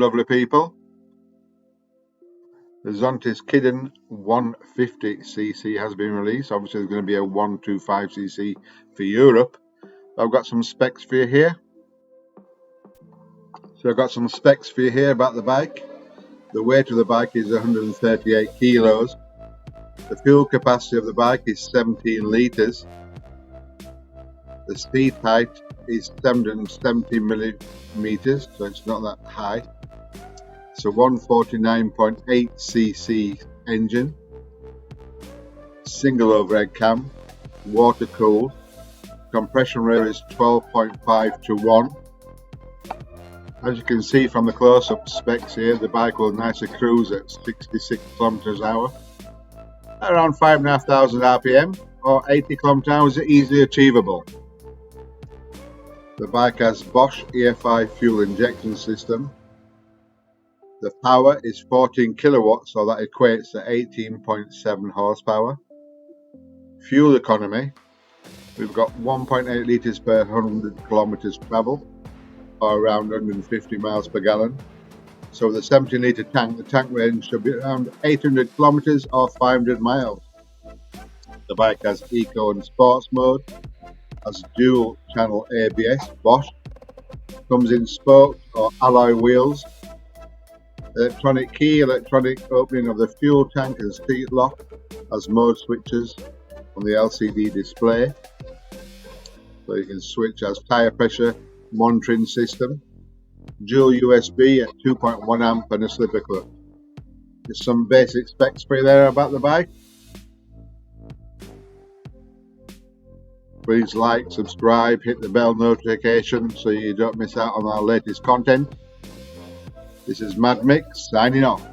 lovely people. The Zontes Kidden 150cc has been released. Obviously there's going to be a 125cc for Europe. I've got some specs for you here. So I've got some specs for you here about the bike. The weight of the bike is 138 kilos. The fuel capacity of the bike is 17 litres. The seat height is 770 millimeters, so it's not that high. It's a 149.8cc engine, single overhead cam, water cooled. Compression rate is 12.5 to 1. As you can see from the close-up specs here, the bike will nicely cruise at 66 km/h, around 5,500 RPM, or 80 km/h is easily achievable. The bike has Bosch EFI fuel injection system. The power is 14 kilowatts, so that equates to 18.7 horsepower. Fuel economy, we've got 1.8 litres per 100 kilometres travel, or around 150 miles per gallon. So with a 17 litre tank, the tank range should be around 800 kilometres or 500 miles. The bike has Eco and Sports mode, has dual channel ABS, Bosch, comes in spoked or alloy wheels, electronic key, electronic opening of the fuel tank and seat lock, has mode switches on the LCD display, so you can switch as tyre pressure monitoring system, dual USB at 2.1 amp and a slipper clutch. Just some basic specs for you there about the bike. Please like, subscribe, hit the bell notification so you don't miss out on our latest content. This is Mad Mix signing off.